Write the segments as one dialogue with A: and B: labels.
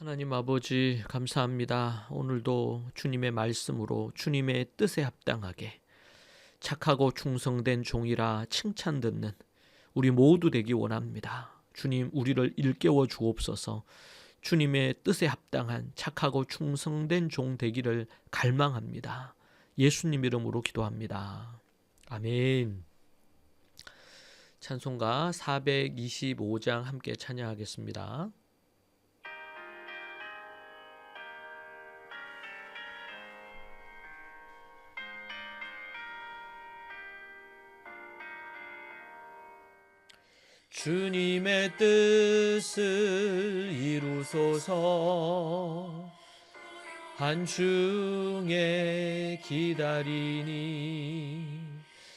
A: 하나님 아버지 감사합니다. 오늘도 주님의 말씀으로 주님의 뜻에 합당하게 착하고 충성된 종이라 칭찬 듣는 우리 모두 되기 원합니다. 주님 우리를 일깨워 주옵소서. 주님의 뜻에 합당한 착하고 충성된 종 되기를 갈망합니다. 예수님 이름으로 기도합니다. 아멘. 찬송가 425장 함께 찬양하겠습니다. 주님의 뜻을 이루소서. 한중에 기다리니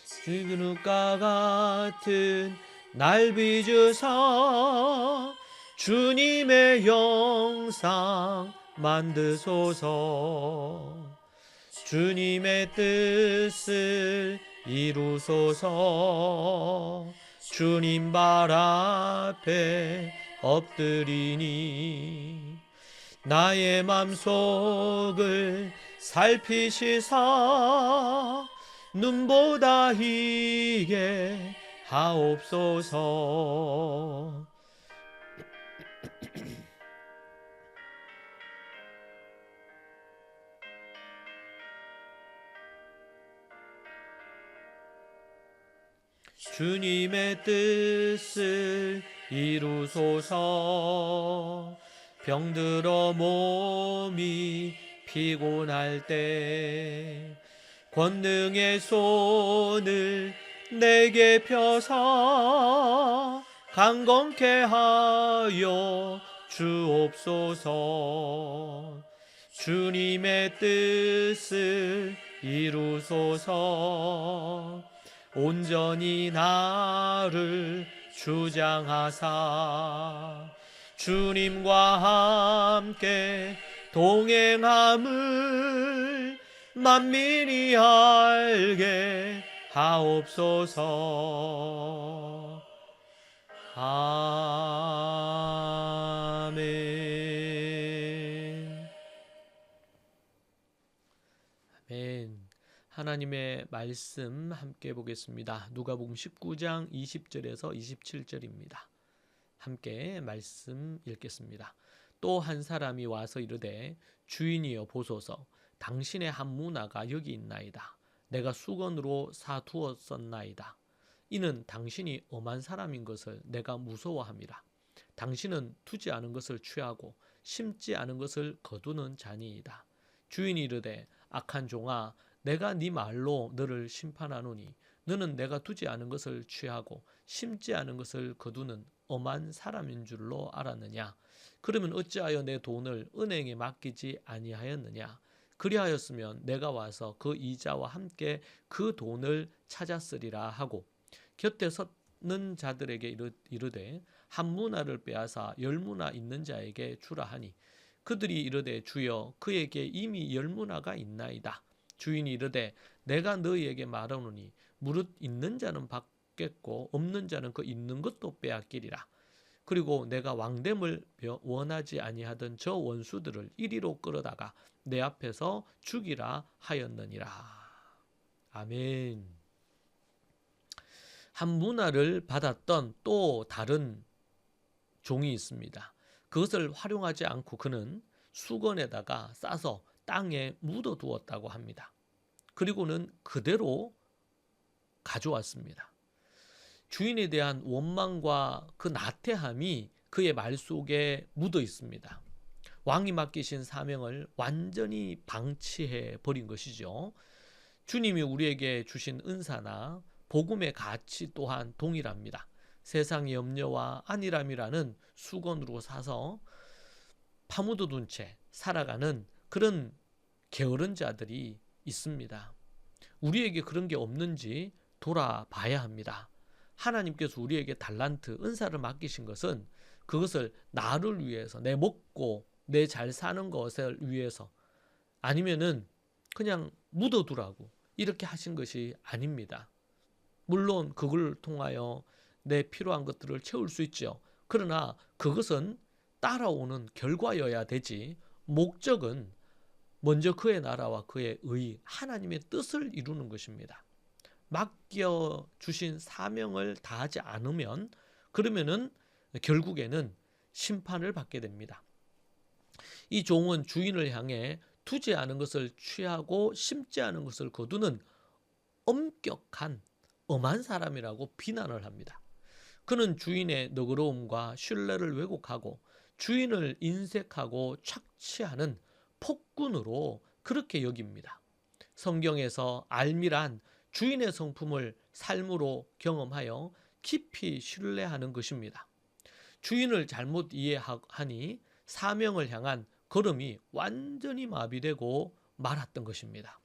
A: 주님과 같은 날 빚으사 주님의 영상 만드소서. 주님의 뜻을 이루소서. 주님 발 앞에 엎드리니 나의 맘속을 살피시사 눈보다 희게 하옵소서. 주님의 뜻을 이루소서. 병들어 몸이 피곤할 때 권능의 손을 내게 펴사 강건케 하여 주옵소서. 주님의 뜻을 이루소서. 온전히 나를 주장하사 주님과 함께 동행함을 만민이 알게 하옵소서. 아멘. 아멘. 하나님의 말씀 함께 보겠습니다. 누가복음 19장 20절에서 27절입니다. 함께 말씀 읽겠습니다. 또 한 사람이 와서 이르되 주인이여 보소서. 당신의 한 문화가 여기 있나이다. 내가 수건으로 사두었었나이다. 이는 당신이 엄한 사람인 것을 내가 무서워함이라. 당신은 투지 않은 것을 취하고 심지 않은 것을 거두는 자니이다. 주인이 이르되 악한 종아, 내가 네 말로 너를 심판하노니 너는 내가 두지 않은 것을 취하고 심지 않은 것을 거두는 엄한 사람인 줄로 알았느냐? 그러면 어찌하여 내 돈을 은행에 맡기지 아니하였느냐? 그리하였으면 내가 와서 그 이자와 함께 그 돈을 찾았으리라 하고 곁에 섰는 자들에게 이르되 한 문화를 빼앗아 10문화 있는 자에게 주라 하니 그들이 이르되 주여 그에게 이미 10문화가 있나이다. 주인이 이르되 내가 너희에게 말하노니 무릇 있는 자는 받겠고 없는 자는 그 있는 것도 빼앗기리라. 그리고 내가 왕됨을 원하지 아니하던 저 원수들을 이리로 끌어다가 내 앞에서 죽이라 하였느니라. 아멘. 한 문화를 받았던 또 다른 종이 있습니다. 그것을 활용하지 않고 그는 수건에다가 싸서 땅에 묻어두었다고 합니다. 그리고는 그대로 가져왔습니다. 주인에 대한 원망과 그 나태함이 그의 말 속에 묻어 있습니다. 왕이 맡기신 사명을 완전히 방치해 버린 것이죠. 주님이 우리에게 주신 은사나 복음의 가치 또한 동일합니다. 세상의 염려와 안일함이라는 수건으로 사서 파묻어둔 채 살아가는 그런 게으른 자들이 있습니다. 우리에게 그런 게 없는지 돌아봐야 합니다. 하나님께서 우리에게 달란트, 은사를 맡기신 것은 그것을 나를 위해서, 내 먹고 내 잘 사는 것을 위해서 아니면은 그냥 묻어두라고 이렇게 하신 것이 아닙니다. 물론 그걸 통하여 내 필요한 것들을 채울 수 있죠. 그러나 그것은 따라오는 결과여야 되지, 목적은 먼저 그의 나라와 그의 의, 하나님의 뜻을 이루는 것입니다. 맡겨주신 사명을 다하지 않으면, 그러면은 결국에는 심판을 받게 됩니다. 이 종은 주인을 향해 두지 않은 것을 취하고 심지 않은 것을 거두는 엄격한 엄한 사람이라고 비난을 합니다. 그는 주인의 너그러움과 신뢰를 왜곡하고 주인을 인색하고 착취하는 폭군으로 그렇게 여깁니다. 성경에서 알미란 주인의 성품을 삶으로 경험하여 깊이 신뢰하는 것입니다. 주인을 잘못 이해하니 사명을 향한 걸음이 완전히 마비되고 말았던 것입니다.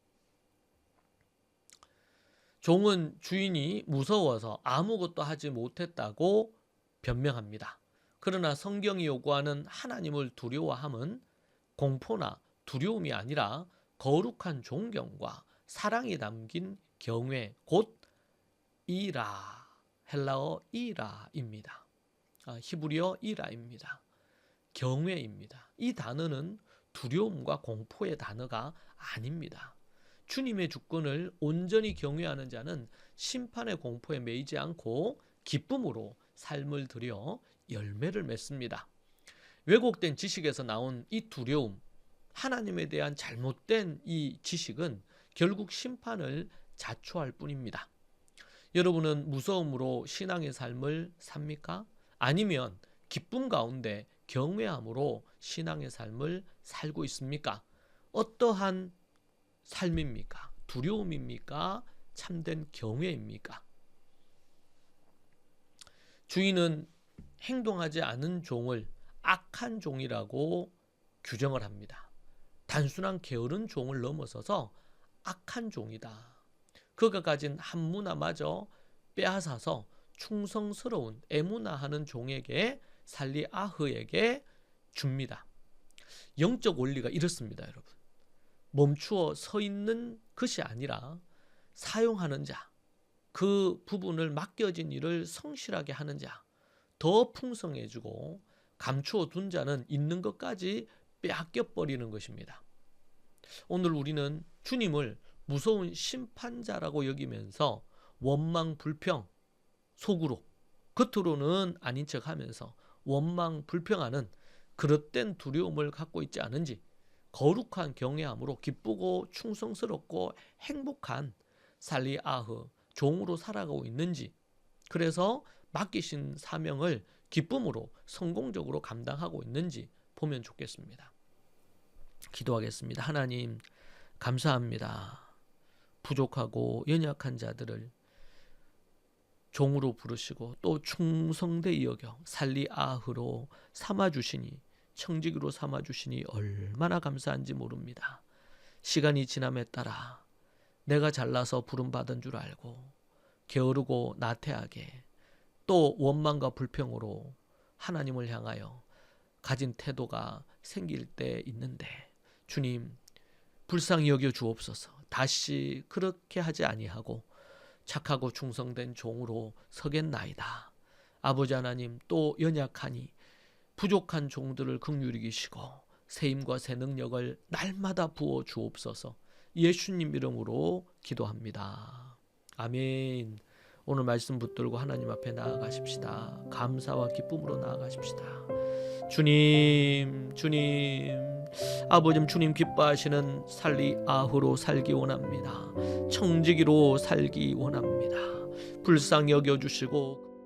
A: 종은 주인이 무서워서 아무것도 하지 못했다고 변명합니다. 그러나 성경이 요구하는 하나님을 두려워함은 공포나 두려움이 아니라 거룩한 존경과 사랑이 담긴 경외, 곧 이라, 헬라어 이라입니다. 히브리어 이라입니다. 경외입니다. 이 단어는 두려움과 공포의 단어가 아닙니다. 주님의 주권을 온전히 경외하는 자는 심판의 공포에 매이지 않고 기쁨으로 삶을 들여 열매를 맺습니다. 왜곡된 지식에서 나온 이 두려움, 하나님에 대한 잘못된 이 지식은 결국 심판을 자초할 뿐입니다. 여러분은 무서움으로 신앙의 삶을 삽니까? 아니면 기쁨 가운데 경외함으로 신앙의 삶을 살고 있습니까? 어떠한 삶입니까? 두려움입니까? 참된 경외입니까? 주인은 행동하지 않은 종을 악한 종이라고 규정을 합니다. 단순한 게으른 종을 넘어서서 악한 종이다. 그가 가진 한문화마저 빼앗아서 충성스러운 에무나하는 종에게, 살리아흐에게 줍니다. 영적 원리가 이렇습니다, 여러분. 멈추어 서 있는 것이 아니라 사용하는 자, 그 부분을 맡겨진 일을 성실하게 하는 자, 더 풍성해지고 감추어 둔 자는 있는 것까지 빼앗겨버리는 것입니다. 오늘 우리는 주님을 무서운 심판자라고 여기면서 원망, 불평, 속으로, 겉으로는 아닌 척하면서 원망, 불평하는 그릇된 두려움을 갖고 있지 않은지, 거룩한 경외함으로 기쁘고 충성스럽고 행복한 살리아흐, 종으로 살아가고 있는지, 그래서 맡기신 사명을 기쁨으로 성공적으로 감당하고 있는지 보면 좋겠습니다. 기도하겠습니다. 하나님, 감사합니다. 부족하고 연약한 자들을 종으로 부르시고 또 충성되이 여겨 살리아흐로 삼아주시니, 청지기로 삼아주시니 얼마나 감사한지 모릅니다. 시간이 지남에 따라 내가 잘나서 부름받은 줄 알고 게으르고 나태하게 또 원망과 불평으로 하나님을 향하여 가진 태도가 생길 때 있는데, 주님 불쌍히 여겨 주옵소서. 다시 그렇게 하지 아니하고 착하고 충성된 종으로 서겠나이다. 아버지 하나님, 또 연약하니 부족한 종들을 긍휼히 여기시고 새 힘과 새 능력을 날마다 부어 주옵소서. 예수님 이름으로 기도합니다. 아멘. 오늘 말씀 붙들고 하나님 앞에 나아가십시다. 감사와 기쁨으로 나아가십시다. 주님, 아버지 주님 기뻐하시는 살리아흐로 살기 원합니다. 청지기로 살기 원합니다. 불쌍히 여겨주시고